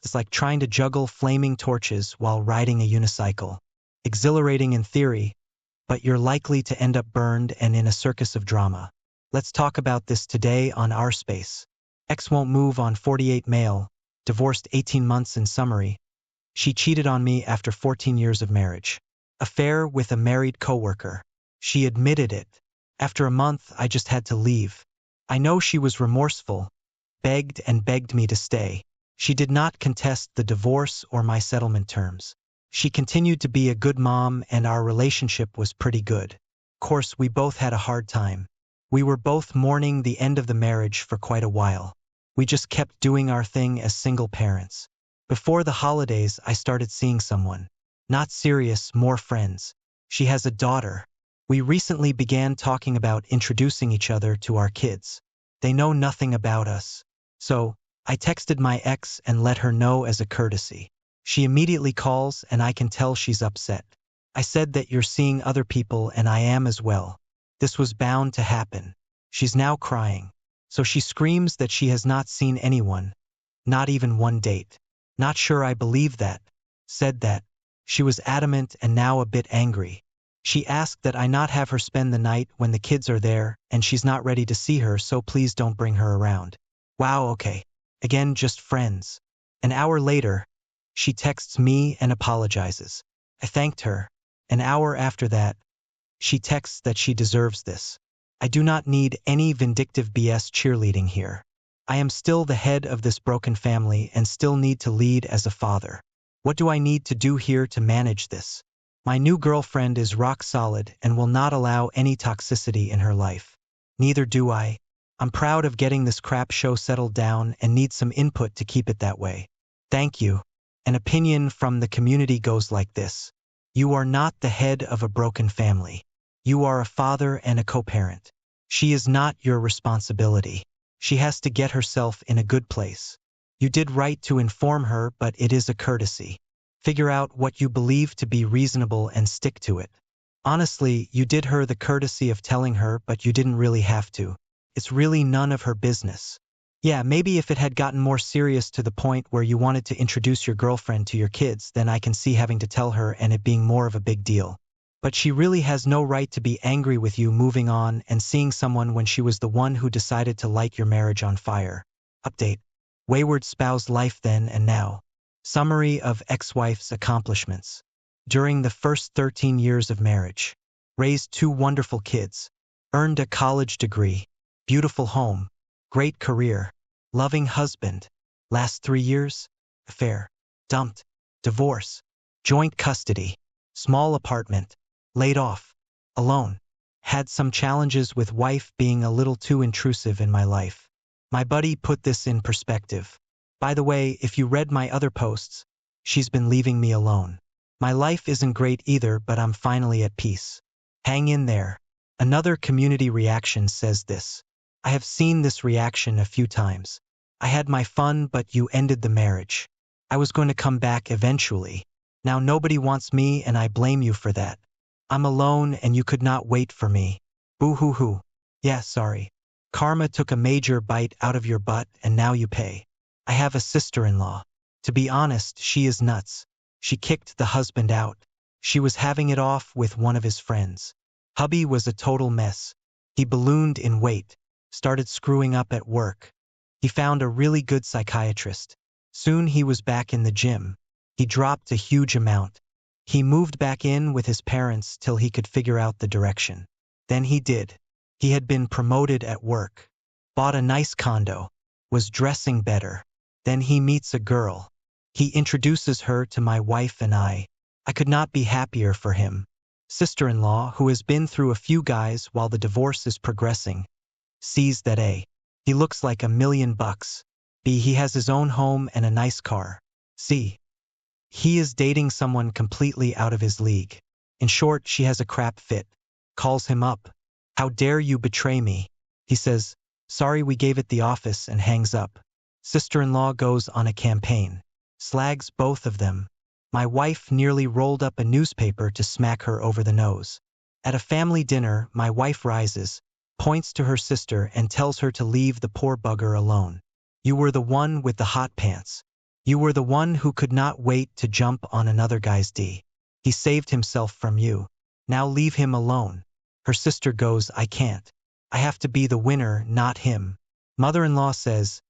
It's like trying to juggle flaming torches while riding a unicycle. Exhilarating in theory, but you're likely to end up burned and in a circus of drama. Let's talk about this today on Our Space. Ex won't move on 48 male, divorced 18 months in summary. She cheated on me after 14 years of marriage. Affair with a married coworker. She admitted it. After a month, I just had to leave. I know she was remorseful, begged and begged me to stay. She did not contest the divorce or my settlement terms. She continued to be a good mom and our relationship was pretty good. Of course, we both had a hard time. We were both mourning the end of the marriage for quite a while. We just kept doing our thing as single parents. Before the holidays, I started seeing someone. Not serious, more friends. She has a daughter. We recently began talking about introducing each other to our kids. They know nothing about us. So, I texted my ex and let her know as a courtesy. She immediately calls and I can tell she's upset. I said that you're seeing other people and I am as well. This was bound to happen. She's now crying. So she screams that she has not seen anyone, not even one date. Not sure I believe that. Said that. She was adamant and now a bit angry. She asked that I not have her spend the night when the kids are there and she's not ready to see her, so please don't bring her around. Wow, okay. Again, just friends. An hour later, she texts me and apologizes. I thanked her. An hour after that, she texts that she deserves this. I do not need any vindictive BS cheerleading here. I am still the head of this broken family and still need to lead as a father. What do I need to do here to manage this? My new girlfriend is rock solid and will not allow any toxicity in her life. Neither do I. I'm proud of getting this crap show settled down and need some input to keep it that way. Thank you. An opinion from the community goes like this. You are not the head of a broken family. You are a father and a co-parent. She is not your responsibility. She has to get herself in a good place. You did right to inform her, but it is a courtesy. Figure out what you believe to be reasonable and stick to it. Honestly, you did her the courtesy of telling her, but you didn't really have to. It's really none of her business. Yeah, maybe if it had gotten more serious to the point where you wanted to introduce your girlfriend to your kids, then I can see having to tell her and it being more of a big deal. But she really has no right to be angry with you moving on and seeing someone when she was the one who decided to light your marriage on fire. Update. Wayward spouse life then and now. Summary of ex-wife's accomplishments. During the first 13 years of marriage. Raised 2 wonderful kids. Earned a college degree. Beautiful home. Great career. Loving husband. Last 3 years? Affair. Dumped. Divorce. Joint custody. Small apartment. Laid off. Alone. Had some challenges with wife being a little too intrusive in my life. My buddy put this in perspective. By the way, if you read my other posts, she's been leaving me alone. My life isn't great either, but I'm finally at peace. Hang in there. Another community reaction says this. I have seen this reaction a few times. I had my fun, but you ended the marriage. I was going to come back eventually. Now nobody wants me and I blame you for that. I'm alone and you could not wait for me. Boo-hoo-hoo. Yeah, sorry. Karma took a major bite out of your butt and now you pay. I have a sister-in-law. To be honest, she is nuts. She kicked the husband out. She was having it off with one of his friends. Hubby was a total mess. He ballooned in weight, started screwing up at work. He found a really good psychiatrist. Soon he was back in the gym. He dropped a huge amount. He moved back in with his parents till he could figure out the direction. Then he did. He had been promoted at work. Bought a nice condo. Was dressing better. Then he meets a girl. He introduces her to my wife and I. I could not be happier for him. Sister-in-law, who has been through a few guys while the divorce is progressing, sees that A. He looks like $1 million. B. He has his own home and a nice car. C. He is dating someone completely out of his league. In short, she has a crap fit. Calls him up. How dare you betray me? He says, sorry, we gave it the office, and hangs up. Sister-in-law goes on a campaign. Slags both of them. My wife nearly rolled up a newspaper to smack her over the nose. At a family dinner, my wife rises, points to her sister and tells her to leave the poor bugger alone. You were the one with the hot pants. You were the one who could not wait to jump on another guy's D. He saved himself from you. Now leave him alone. Her sister goes, I can't. I have to be the winner, not him. Mother-in-law says,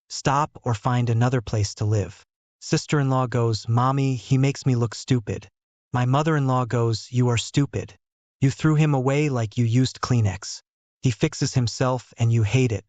stop or find another place to live. Sister-in-law goes, Mommy, he makes me look stupid. My mother-in-law goes, you are stupid. You threw him away like you used Kleenex. He fixes himself and you hate it.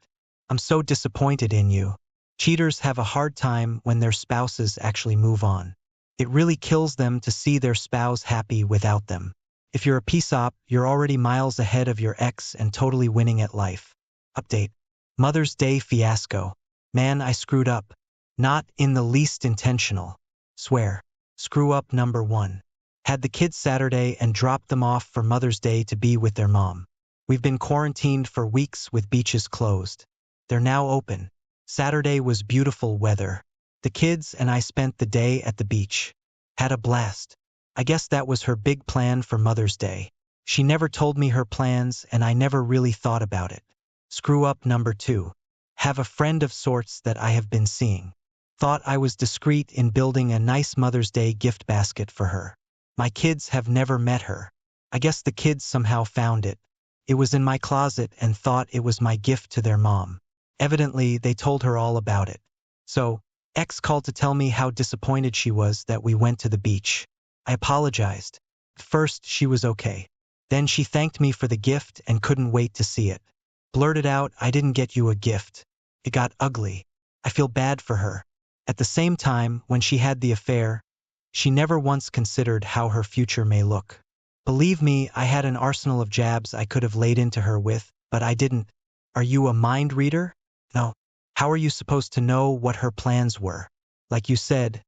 I'm so disappointed in you. Cheaters have a hard time when their spouses actually move on. It really kills them to see their spouse happy without them. If you're a PSOP, you're already miles ahead of your ex and totally winning at life. Update. Mother's Day fiasco. Man, I screwed up. Not in the least intentional. Swear. Screw up number 1. Had the kids Saturday and dropped them off for Mother's Day to be with their mom. We've been quarantined for weeks with beaches closed. They're now open. Saturday was beautiful weather. The kids and I spent the day at the beach. Had a blast. I guess that was her big plan for Mother's Day. She never told me her plans and I never really thought about it. Screw up number 2. Have a friend of sorts that I have been seeing. Thought I was discreet in building a nice Mother's Day gift basket for her. My kids have never met her. I guess the kids somehow found it. It was in my closet and thought it was my gift to their mom. Evidently, they told her all about it. So, ex called to tell me how disappointed she was that we went to the beach. I apologized. At first, she was okay. Then she thanked me for the gift and couldn't wait to see it. Blurted out, I didn't get you a gift. It got ugly. I feel bad for her. At the same time, when she had the affair, she never once considered how her future may look. Believe me, I had an arsenal of jabs I could have laid into her with, but I didn't. Are you a mind reader? No. How are you supposed to know what her plans were? Like you said,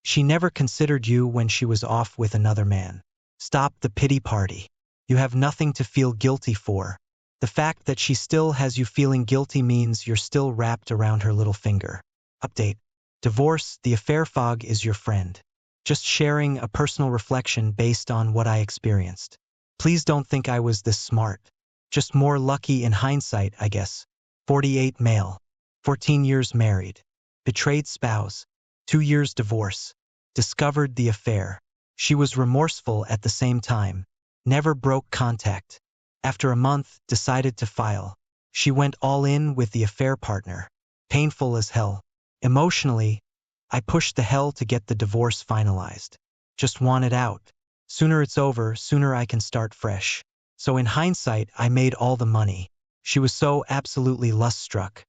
she never considered you when she was off with another man. Stop the pity party. You have nothing to feel guilty for. The fact that she still has you feeling guilty means you're still wrapped around her little finger. Update. Divorce, the affair fog is your friend. Just sharing a personal reflection based on what I experienced. Please don't think I was this smart. Just more lucky in hindsight, I guess. 48 male. 14 years married. Betrayed spouse. 2 years divorce. Discovered the affair. She was remorseful at the same time. Never broke contact. After a month, decided to file. She went all in with the affair partner. Painful as hell. Emotionally, I pushed the hell to get the divorce finalized. Just want it out. Sooner it's over, sooner I can start fresh. So in hindsight, I made all the money. She was so absolutely lust-struck.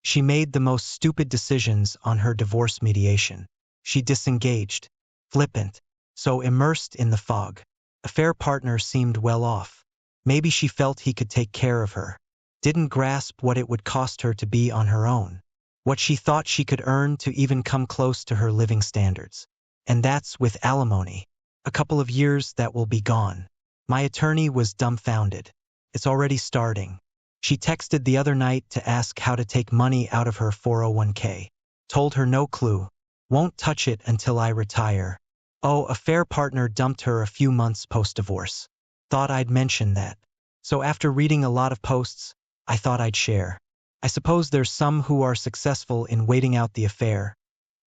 She made the most stupid decisions on her divorce mediation. She disengaged. Flippant. So immersed in the fog. Affair partner seemed well off. Maybe she felt he could take care of her. Didn't grasp what it would cost her to be on her own. What she thought she could earn to even come close to her living standards. And that's with alimony. A couple of years that will be gone. My attorney was dumbfounded. It's already starting. She texted the other night to ask how to take money out of her 401k. Told her no clue. Won't touch it until I retire. Oh, affair partner dumped her a few months post-divorce. Thought I'd mention that. So after reading a lot of posts, I thought I'd share. I suppose there's some who are successful in waiting out the affair,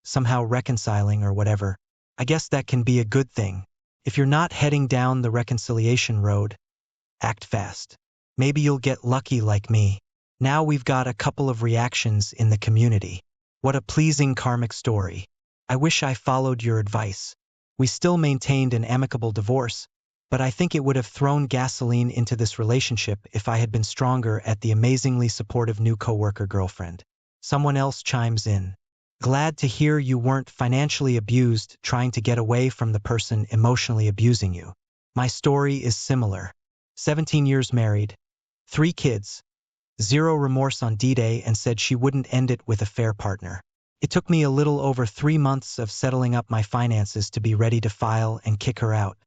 somehow reconciling or whatever. I guess that can be a good thing. If you're not heading down the reconciliation road, act fast. Maybe you'll get lucky like me. Now we've got a couple of reactions in the community. What a pleasing karmic story. I wish I followed your advice. We still maintained an amicable divorce, but I think it would have thrown gasoline into this relationship if I had been stronger at the amazingly supportive new coworker girlfriend. Someone else chimes in. Glad to hear you weren't financially abused trying to get away from the person emotionally abusing you. My story is similar. 17 years married, 3 kids, 0 remorse on D-Day, and said she wouldn't end it with a fair partner. It took me a little over 3 months of settling up my finances to be ready to file and kick her out.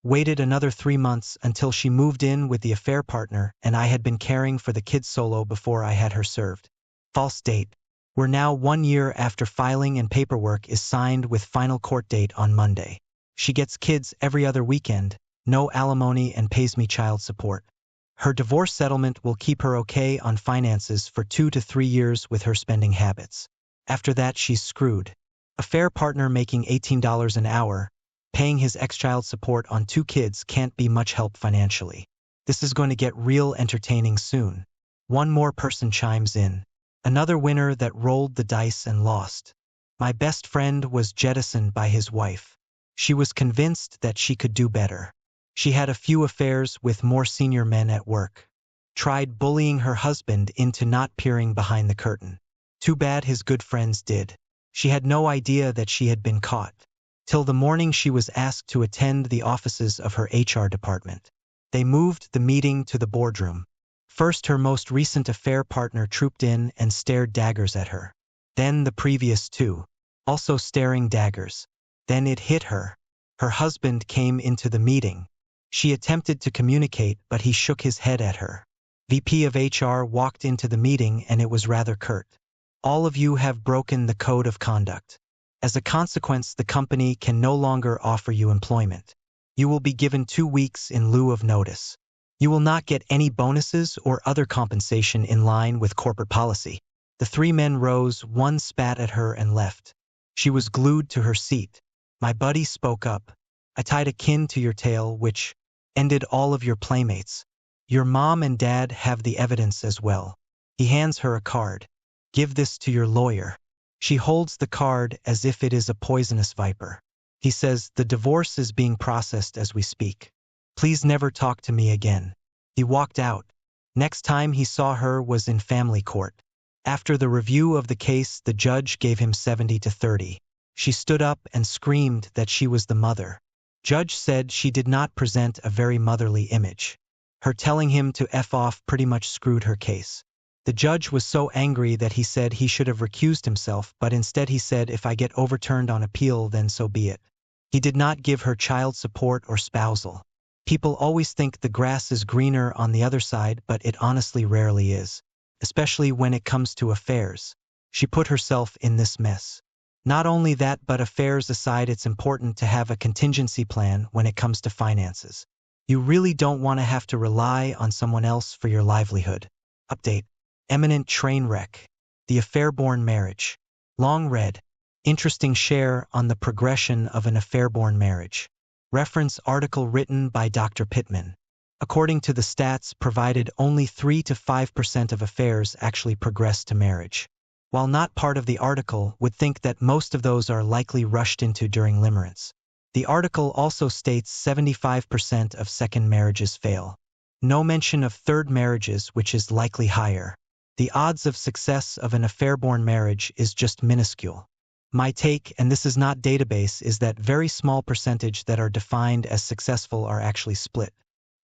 Waited another 3 months until she moved in with the affair partner, and I had been caring for the kids solo before I had her served. False date. We're now 1 year after filing and paperwork is signed with final court date on Monday. She gets kids every other weekend, no alimony, and pays me child support. Her divorce settlement will keep her okay on finances for 2 to 3 years with her spending habits. After that, she's screwed. Affair partner making $18 an hour, paying his ex-child support on 2 kids can't be much help financially. This is going to get real entertaining soon. One more person chimes in. Another winner that rolled the dice and lost. My best friend was jettisoned by his wife. She was convinced that she could do better. She had a few affairs with more senior men at work. Tried bullying her husband into not peering behind the curtain. Too bad his good friends did. She had no idea that she had been caught. Till the morning she was asked to attend the offices of her HR department. They moved the meeting to the boardroom. First, her most recent affair partner trooped in and stared daggers at her. Then the previous 2, also staring daggers. Then it hit her. Her husband came into the meeting. She attempted to communicate, but he shook his head at her. VP of HR walked into the meeting and it was rather curt. All of you have broken the code of conduct. As a consequence, the company can no longer offer you employment. You will be given 2 weeks in lieu of notice. You will not get any bonuses or other compensation in line with corporate policy. The 3 men rose, one spat at her and left. She was glued to her seat. My buddy spoke up. I tied a kin to your tail, which ended all of your playmates. Your mom and dad have the evidence as well. He hands her a card. Give this to your lawyer. She holds the card as if it is a poisonous viper. He says, the divorce is being processed as we speak. Please never talk to me again. He walked out. Next time he saw her was in family court. After the review of the case, the judge gave him 70-30. She stood up and screamed that she was the mother. Judge said she did not present a very motherly image. Her telling him to F off pretty much screwed her case. The judge was so angry that he said he should have recused himself, but instead he said, if I get overturned on appeal, then so be it. He did not give her child support or spousal. People always think the grass is greener on the other side, but it honestly rarely is. Especially when it comes to affairs. She put herself in this mess. Not only that, but affairs aside, it's important to have a contingency plan when it comes to finances. You really don't want to have to rely on someone else for your livelihood. Update. Eminent train wreck. The affair-born marriage. Long read. Interesting share on the progression of an affair-born marriage. Reference article written by Dr. Pittman. According to the stats provided, only 3 to 5% of affairs actually progress to marriage. While not part of the article, would think that most of those are likely rushed into during limerence. The article also states 75% of second marriages fail. No mention of third marriages, which is likely higher. The odds of success of an affair-born marriage is just minuscule. My take, and this is not database, is that very small percentage that are defined as successful are actually split.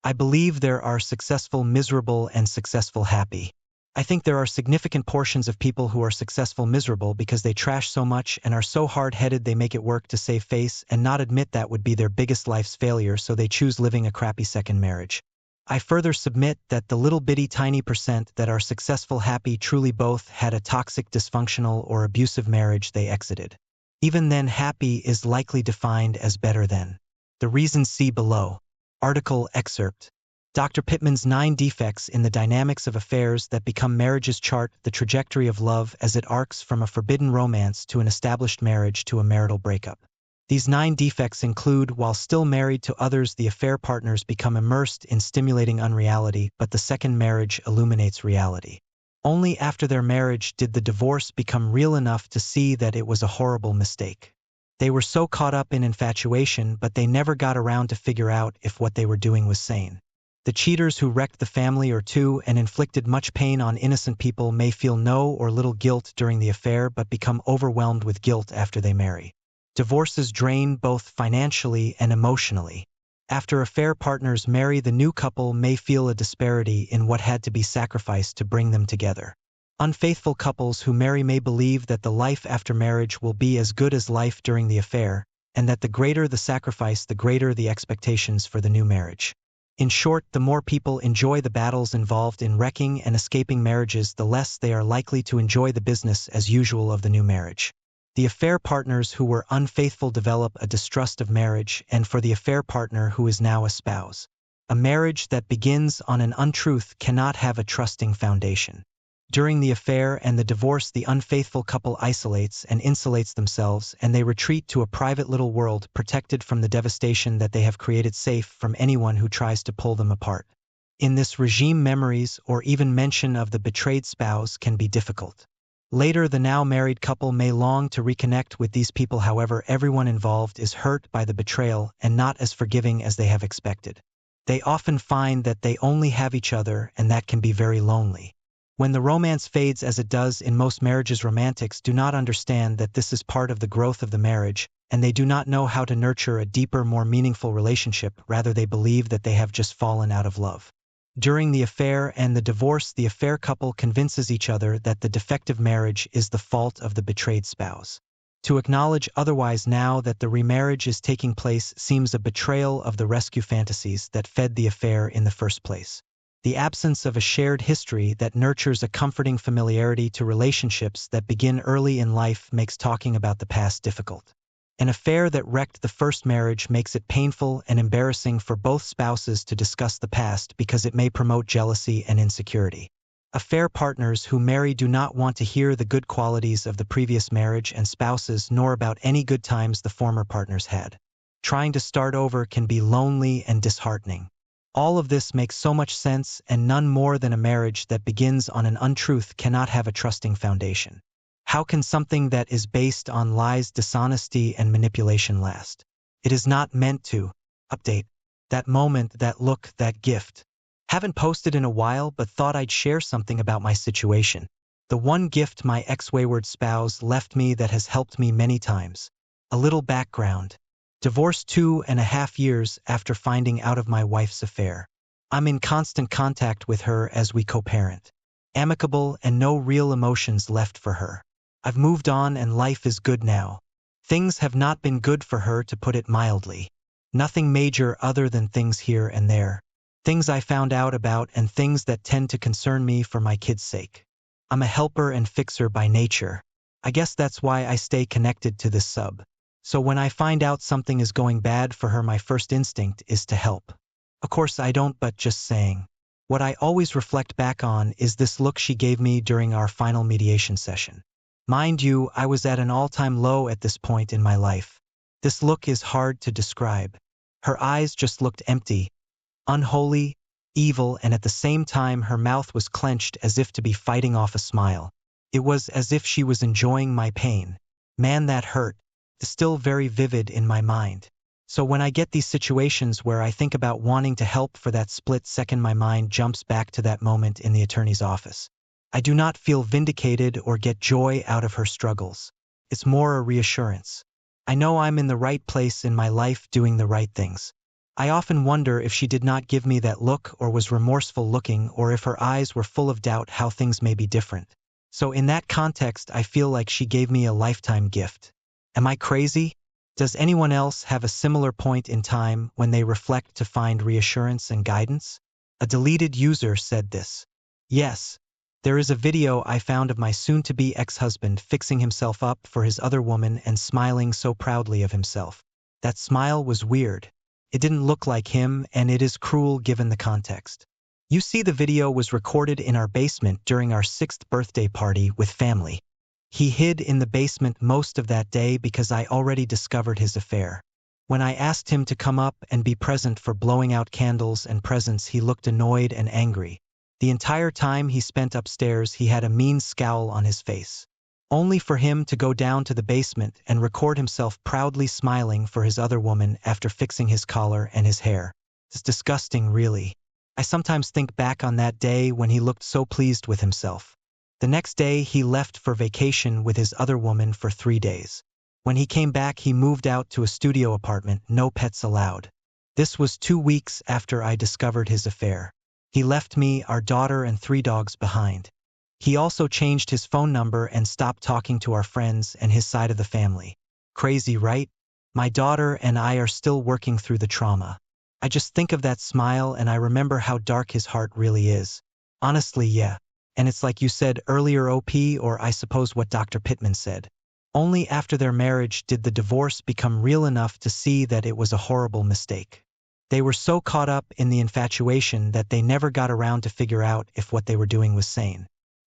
I believe there are successful miserable and successful happy. I think there are significant portions of people who are successful miserable because they trash so much and are so hard-headed they make it work to save face and not admit that would be their biggest life's failure, so they choose living a crappy second marriage. I further submit that the little bitty tiny percent that are successful happy truly both had a toxic, dysfunctional, or abusive marriage they exited. Even then, happy is likely defined as better than. The reasons see below. Article excerpt. Dr. Pittman's 9 defects in the dynamics of affairs that become marriages chart the trajectory of love as it arcs from a forbidden romance to an established marriage to a marital breakup. These 9 defects include, while still married to others, the affair partners become immersed in stimulating unreality, but the second marriage illuminates reality. Only after their marriage did the divorce become real enough to see that it was a horrible mistake. They were so caught up in infatuation, but they never got around to figure out if what they were doing was sane. The cheaters who wrecked the family or two and inflicted much pain on innocent people may feel no or little guilt during the affair, but become overwhelmed with guilt after they marry. Divorces drain both financially and emotionally. After affair partners marry, the new couple may feel a disparity in what had to be sacrificed to bring them together. Unfaithful couples who marry may believe that the life after marriage will be as good as life during the affair, and that the greater the sacrifice, the greater the expectations for the new marriage. In short, the more people enjoy the battles involved in wrecking and escaping marriages, the less they are likely to enjoy the business as usual of the new marriage. The affair partners who were unfaithful develop a distrust of marriage, and for the affair partner who is now a spouse. A marriage that begins on an untruth cannot have a trusting foundation. During the affair and the divorce, the unfaithful couple isolates and insulates themselves, and they retreat to a private little world protected from the devastation that they have created, safe from anyone who tries to pull them apart. In this regime, memories or even mention of the betrayed spouse can be difficult. Later, the now married couple may long to reconnect with these people. However, everyone involved is hurt by the betrayal and not as forgiving as they have expected. They often find that they only have each other, and that can be very lonely. When the romance fades, as it does in most marriages, romantics do not understand that this is part of the growth of the marriage, and they do not know how to nurture a deeper, more meaningful relationship. Rather, they believe that they have just fallen out of love. During the affair and the divorce, the affair couple convinces each other that the defective marriage is the fault of the betrayed spouse. To acknowledge otherwise now that the remarriage is taking place seems a betrayal of the rescue fantasies that fed the affair in the first place. The absence of a shared history that nurtures a comforting familiarity to relationships that begin early in life makes talking about the past difficult. An affair that wrecked the first marriage makes it painful and embarrassing for both spouses to discuss the past because it may promote jealousy and insecurity. Affair partners who marry do not want to hear the good qualities of the previous marriage and spouses, nor about any good times the former partners had. Trying to start over can be lonely and disheartening. All of this makes so much sense, and none more than a marriage that begins on an untruth cannot have a trusting foundation. How can something that is based on lies, dishonesty, and manipulation last? It is not meant to. Update. That moment, that look, that gift. Haven't posted in a while, but thought I'd share something about my situation. The one gift my ex-wayward spouse left me that has helped me many times. A little background. Divorced 2.5 years after finding out of my wife's affair. I'm in constant contact with her as we co-parent. Amicable and no real emotions left for her. I've moved on and life is good now. Things have not been good for her, to put it mildly. Nothing major other than things here and there. Things I found out about and things that tend to concern me for my kids' sake. I'm a helper and fixer by nature. I guess that's why I stay connected to this sub. So when I find out something is going bad for her, my first instinct is to help. Of course I don't, but just saying. What I always reflect back on is this look she gave me during our final mediation session. Mind you, I was at an all-time low at this point in my life. This look is hard to describe. Her eyes just looked empty, unholy, evil, and at the same time her mouth was clenched as if to be fighting off a smile. It was as if she was enjoying my pain. Man, that hurt. It's still very vivid in my mind. So when I get these situations where I think about wanting to help, for that split second my mind jumps back to that moment in the attorney's office. I do not feel vindicated or get joy out of her struggles. It's more a reassurance. I know I'm in the right place in my life, doing the right things. I often wonder if she did not give me that look or was remorseful looking, or if her eyes were full of doubt how things may be different. So in that context, I feel like she gave me a lifetime gift. Am I crazy? Does anyone else have a similar point in time when they reflect to find reassurance and guidance? A deleted user said this. Yes. There is a video I found of my soon-to-be ex-husband fixing himself up for his other woman and smiling so proudly of himself. That smile was weird. It didn't look like him, and it is cruel given the context. You see, the video was recorded in our basement during our 6th birthday party with family. He hid in the basement most of that day because I already discovered his affair. When I asked him to come up and be present for blowing out candles and presents, he looked annoyed and angry. The entire time he spent upstairs, he had a mean scowl on his face. Only for him to go down to the basement and record himself proudly smiling for his other woman after fixing his collar and his hair. It's disgusting, really. I sometimes think back on that day when he looked so pleased with himself. The next day, he left for vacation with his other woman for 3 days. When he came back, he moved out to a studio apartment, no pets allowed. This was 2 weeks after I discovered his affair. He left me, our daughter, and 3 dogs behind. He also changed his phone number and stopped talking to our friends and his side of the family. Crazy, right? My daughter and I are still working through the trauma. I just think of that smile and I remember how dark his heart really is. Honestly, yeah. And it's like you said earlier, OP, or I suppose what Dr. Pittman said. Only after their marriage did the divorce become real enough to see that it was a horrible mistake. They were so caught up in the infatuation that they never got around to figure out if what they were doing was sane.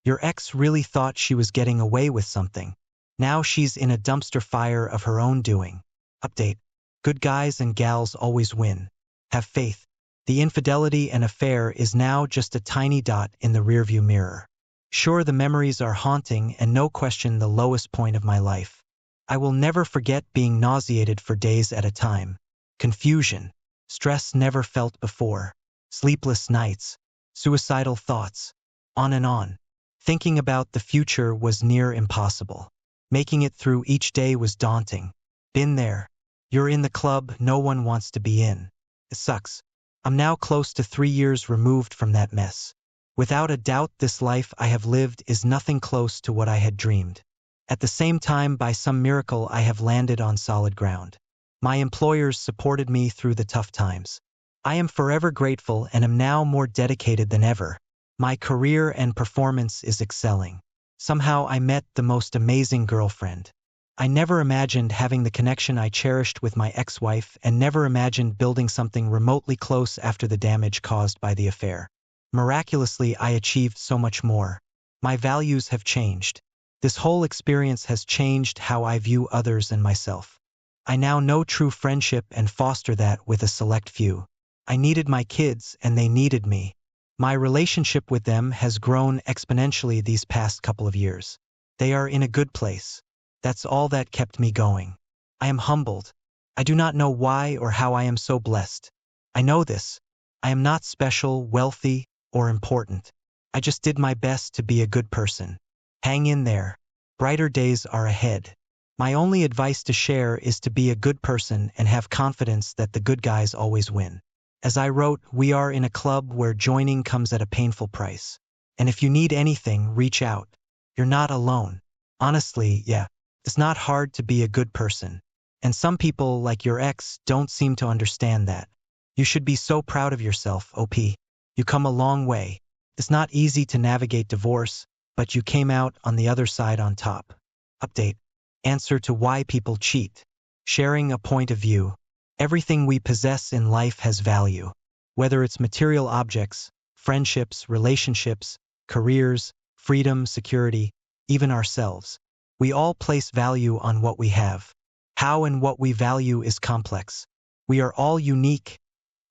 Your ex really thought she was getting away with something. Now she's in a dumpster fire of her own doing. Update. Good guys and gals always win. Have faith. The infidelity and affair is now just a tiny dot in the rearview mirror. Sure, the memories are haunting and no question the lowest point of my life. I will never forget being nauseated for days at a time. Confusion. Stress never felt before. Sleepless nights. Suicidal thoughts. On and on. Thinking about the future was near impossible. Making it through each day was daunting. Been there. You're in the club no one wants to be in. It sucks. I'm now close to 3 years removed from that mess. Without a doubt, this life I have lived is nothing close to what I had dreamed. At the same time, by some miracle, I have landed on solid ground. My employers supported me through the tough times. I am forever grateful and am now more dedicated than ever. My career and performance is excelling. Somehow I met the most amazing girlfriend. I never imagined having the connection I cherished with my ex-wife and never imagined building something remotely close after the damage caused by the affair. Miraculously, I achieved so much more. My values have changed. This whole experience has changed how I view others and myself. I now know true friendship and foster that with a select few. I needed my kids and they needed me. My relationship with them has grown exponentially these past couple of years. They are in a good place. That's all that kept me going. I am humbled. I do not know why or how I am so blessed. I know this. I am not special, wealthy, or important. I just did my best to be a good person. Hang in there. Brighter days are ahead. My only advice to share is to be a good person and have confidence that the good guys always win. As I wrote, we are in a club where joining comes at a painful price. And if you need anything, reach out. You're not alone. Honestly, yeah, it's not hard to be a good person. And some people, like your ex, don't seem to understand that. You should be so proud of yourself, OP. You come a long way. It's not easy to navigate divorce, but you came out on the other side on top. Update. Answer to why people cheat. Sharing a point of view. Everything we possess in life has value. Whether it's material objects, friendships, relationships, careers, freedom, security, even ourselves. We all place value on what we have. How and what we value is complex. We are all unique,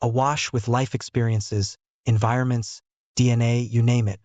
awash with life experiences, environments, DNA, you name it.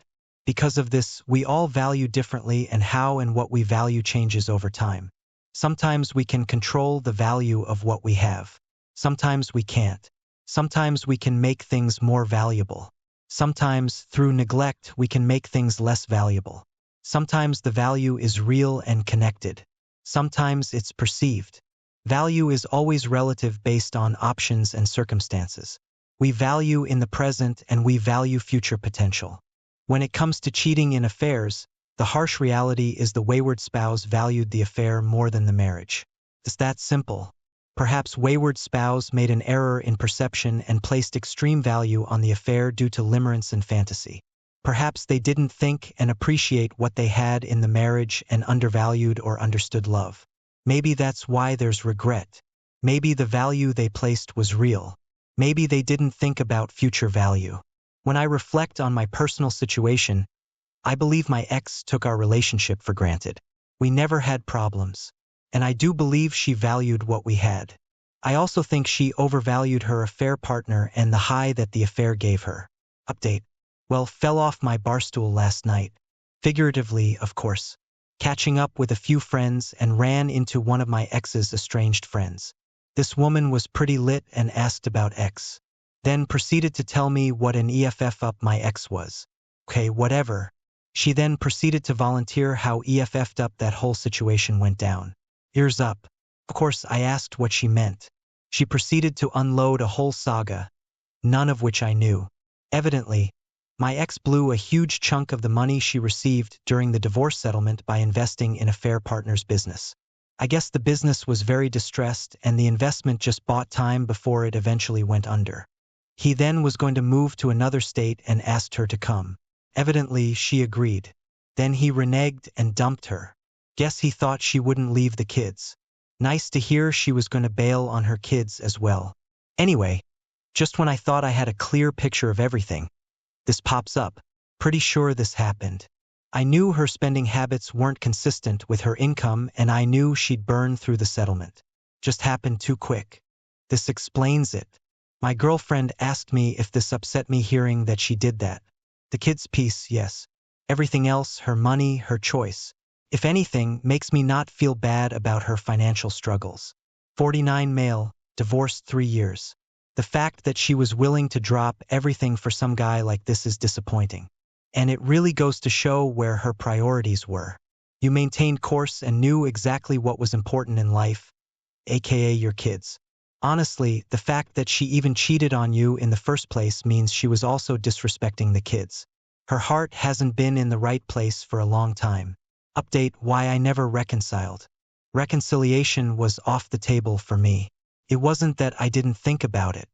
Because of this, we all value differently, and how and what we value changes over time. Sometimes we can control the value of what we have. Sometimes we can't. Sometimes we can make things more valuable. Sometimes, through neglect, we can make things less valuable. Sometimes the value is real and connected. Sometimes it's perceived. Value is always relative based on options and circumstances. We value in the present and we value future potential. When it comes to cheating in affairs, the harsh reality is the wayward spouse valued the affair more than the marriage. It's that simple. Perhaps wayward spouse made an error in perception and placed extreme value on the affair due to limerence and fantasy. Perhaps they didn't think and appreciate what they had in the marriage and undervalued or understood love. Maybe that's why there's regret. Maybe the value they placed was real. Maybe they didn't think about future value. When I reflect on my personal situation, I believe my ex took our relationship for granted. We never had problems. And I do believe she valued what we had. I also think she overvalued her affair partner and the high that the affair gave her. Update. Well, fell off my barstool last night. Figuratively, of course. Catching up with a few friends and ran into one of my ex's estranged friends. This woman was pretty lit and asked about ex. Then proceeded to tell me what an EFF up my ex was. Okay, whatever. She then proceeded to volunteer how EFF'd up that whole situation went down. Ears up. Of course, I asked what she meant. She proceeded to unload a whole saga, none of which I knew. Evidently, my ex blew a huge chunk of the money she received during the divorce settlement by investing in affair partner's business. I guess the business was very distressed and the investment just bought time before it eventually went under. He then was going to move to another state and asked her to come. Evidently, she agreed. Then he reneged and dumped her. Guess he thought she wouldn't leave the kids. Nice to hear she was going to bail on her kids as well. Anyway, just when I thought I had a clear picture of everything, this pops up. Pretty sure this happened. I knew her spending habits weren't consistent with her income, and I knew she'd burn through the settlement. Just happened too quick. This explains it. My girlfriend asked me if this upset me hearing that she did that. The kids' piece, yes. Everything else, her money, her choice, if anything, makes me not feel bad about her financial struggles. 49 male, divorced 3 years. The fact that she was willing to drop everything for some guy like this is disappointing. And it really goes to show where her priorities were. You maintained course and knew exactly what was important in life, aka your kids. Honestly, the fact that she even cheated on you in the first place means she was also disrespecting the kids. Her heart hasn't been in the right place for a long time. Update: why I never reconciled. Reconciliation was off the table for me. It wasn't that I didn't think about it.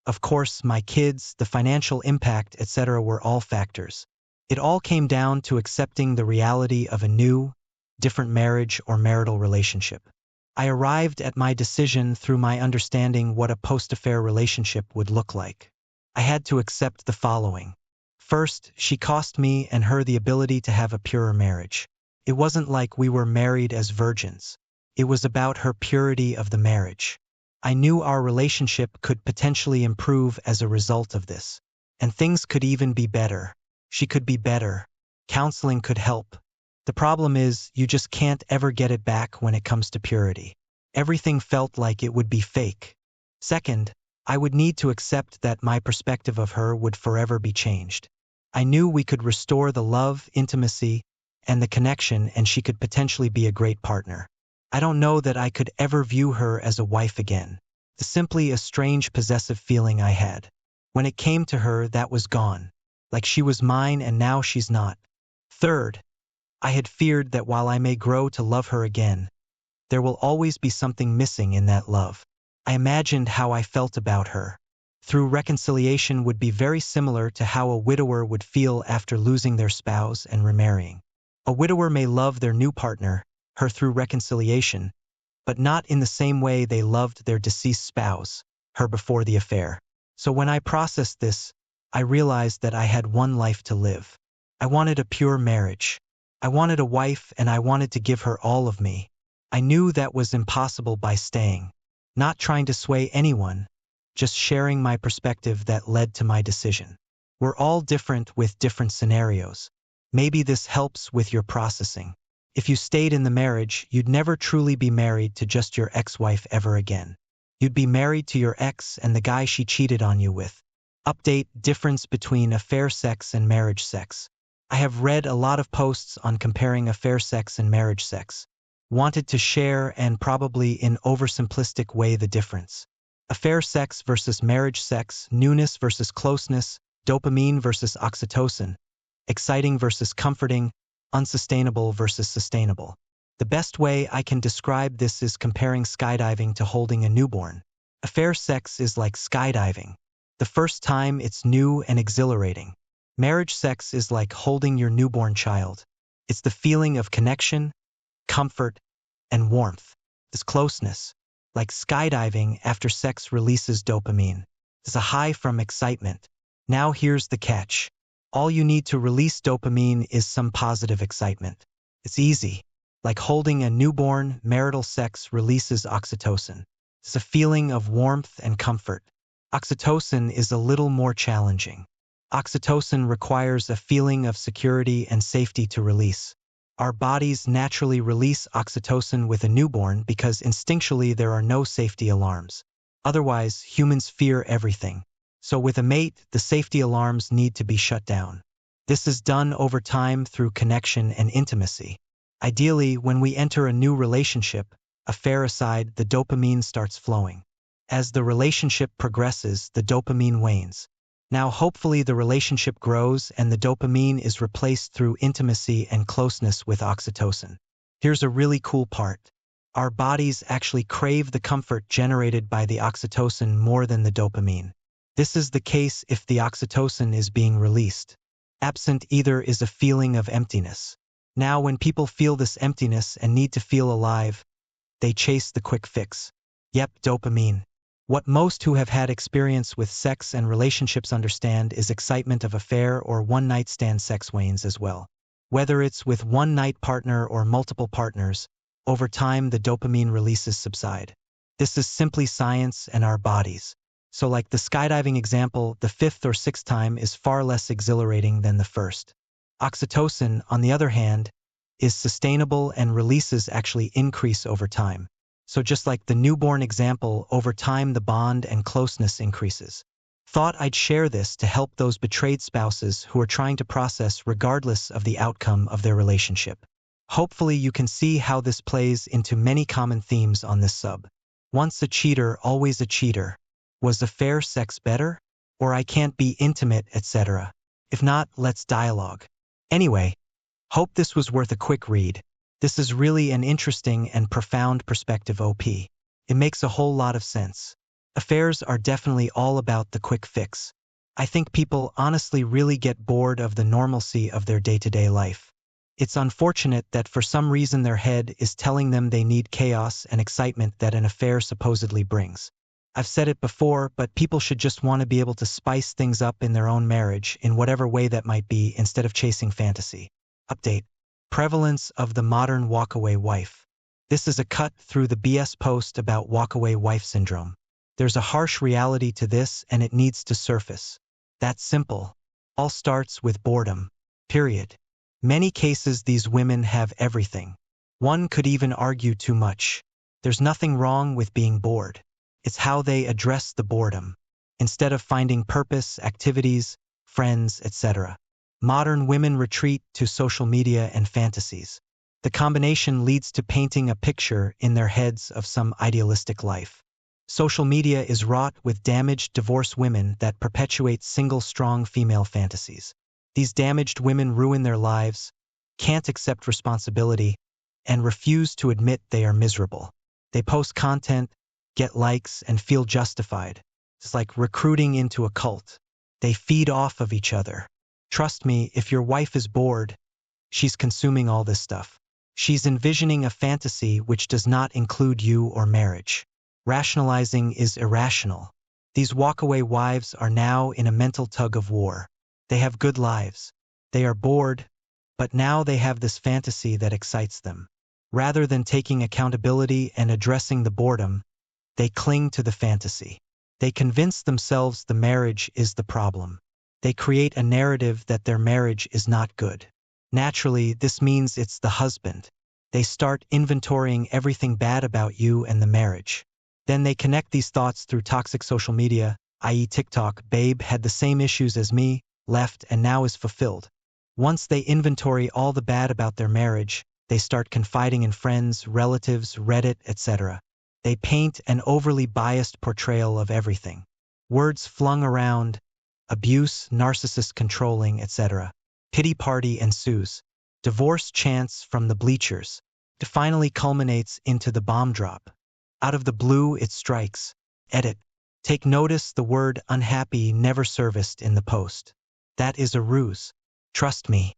Of course, my kids, the financial impact, etc. were all factors. It all came down to accepting the reality of a new, different marriage or marital relationship. I arrived at my decision through my understanding what a post-affair relationship would look like. I had to accept the following. First, she cost me and her the ability to have a purer marriage. It wasn't like we were married as virgins. It was about her purity of the marriage. I knew our relationship could potentially improve as a result of this. And things could even be better. She could be better. Counseling could help. The problem is, you just can't ever get it back when it comes to purity. Everything felt like it would be fake. Second, I would need to accept that my perspective of her would forever be changed. I knew we could restore the love, intimacy, and the connection, and she could potentially be a great partner. I don't know that I could ever view her as a wife again. It's simply a strange possessive feeling I had. When it came to her, that was gone. Like she was mine and now she's not. Third, I had feared that while I may grow to love her again, there will always be something missing in that love. I imagined how I felt about her. Through reconciliation would be very similar to how a widower would feel after losing their spouse and remarrying. A widower may love their new partner, her through reconciliation, but not in the same way they loved their deceased spouse, her before the affair. So when I processed this, I realized that I had one life to live. I wanted a pure marriage. I wanted a wife, and I wanted to give her all of me. I knew that was impossible by staying. Not trying to sway anyone, just sharing my perspective that led to my decision. We're all different with different scenarios. Maybe this helps with your processing. If you stayed in the marriage, you'd never truly be married to just your ex-wife ever again. You'd be married to your ex and the guy she cheated on you with. Update: difference between affair sex and marriage sex. I have read a lot of posts on comparing affair sex and marriage sex. Wanted to share, and probably in oversimplistic way, the difference. Affair sex versus marriage sex, newness versus closeness, dopamine versus oxytocin, exciting versus comforting, unsustainable versus sustainable. The best way I can describe this is comparing skydiving to holding a newborn. Affair sex is like skydiving. The first time it's new and exhilarating. Marriage sex is like holding your newborn child. It's the feeling of connection, comfort, and warmth. This closeness, like skydiving after sex, releases dopamine. It's a high from excitement. Now here's the catch. All you need to release dopamine is some positive excitement. It's easy. Like holding a newborn, marital sex releases oxytocin. It's a feeling of warmth and comfort. Oxytocin is a little more challenging. Oxytocin requires a feeling of security and safety to release. Our bodies naturally release oxytocin with a newborn because instinctually there are no safety alarms. Otherwise, humans fear everything. So with a mate, the safety alarms need to be shut down. This is done over time through connection and intimacy. Ideally, when we enter a new relationship, affair aside, the dopamine starts flowing. As the relationship progresses, the dopamine wanes. Now hopefully the relationship grows and the dopamine is replaced through intimacy and closeness with oxytocin. Here's a really cool part. Our bodies actually crave the comfort generated by the oxytocin more than the dopamine. This is the case if the oxytocin is being released. Absent either is a feeling of emptiness. Now when people feel this emptiness and need to feel alive, they chase the quick fix. Yep, dopamine. What most who have had experience with sex and relationships understand is excitement of affair or one-night stand sex wanes as well. Whether it's with one night partner or multiple partners, over time the dopamine releases subside. This is simply science and our bodies. So like the skydiving example, the fifth or sixth time is far less exhilarating than the first. Oxytocin, on the other hand, is sustainable and releases actually increase over time. So just like the newborn example, over time the bond and closeness increases. Thought I'd share this to help those betrayed spouses who are trying to process regardless of the outcome of their relationship. Hopefully you can see how this plays into many common themes on this sub. Once a cheater, always a cheater. Was a fair sex better? Or I can't be intimate, etc. If not, let's dialogue. Anyway, hope this was worth a quick read. This is really an interesting and profound perspective, OP. It makes a whole lot of sense. Affairs are definitely all about the quick fix. I think people honestly really get bored of the normalcy of their day-to-day life. It's unfortunate that for some reason their head is telling them they need chaos and excitement that an affair supposedly brings. I've said it before, but people should just want to be able to spice things up in their own marriage in whatever way that might be instead of chasing fantasy. Update. Prevalence of the modern walkaway wife. This is a cut through the BS post about walkaway wife syndrome. There's a harsh reality to this and it needs to surface. That's simple. All starts with boredom. Period. Many cases these women have everything. One could even argue too much. There's nothing wrong with being bored. It's how they address the boredom. Instead of finding purpose, activities, friends, etc. Modern women retreat to social media and fantasies. The combination leads to painting a picture in their heads of some idealistic life. Social media is wrought with damaged divorced women that perpetuate single strong female fantasies. These damaged women ruin their lives, can't accept responsibility, and refuse to admit they are miserable. They post content, get likes, and feel justified. It's like recruiting into a cult. They feed off of each other. Trust me, if your wife is bored, she's consuming all this stuff. She's envisioning a fantasy which does not include you or marriage. Rationalizing is irrational. These walkaway wives are now in a mental tug of war. They have good lives. They are bored, but now they have this fantasy that excites them. Rather than taking accountability and addressing the boredom, they cling to the fantasy. They convince themselves the marriage is the problem. They create a narrative that their marriage is not good. Naturally, this means it's the husband. They start inventorying everything bad about you and the marriage. Then they connect these thoughts through toxic social media, i.e. TikTok. Babe had the same issues as me, left, and now is fulfilled. Once they inventory all the bad about their marriage, they start confiding in friends, relatives, Reddit, etc. They paint an overly biased portrayal of everything. Words flung around, abuse, narcissist controlling, etc. Pity party ensues. Divorce chants from the bleachers. It finally culminates into the bomb drop. Out of the blue it strikes. Edit. Take notice the word unhappy never serviced in the post. That is a ruse. Trust me.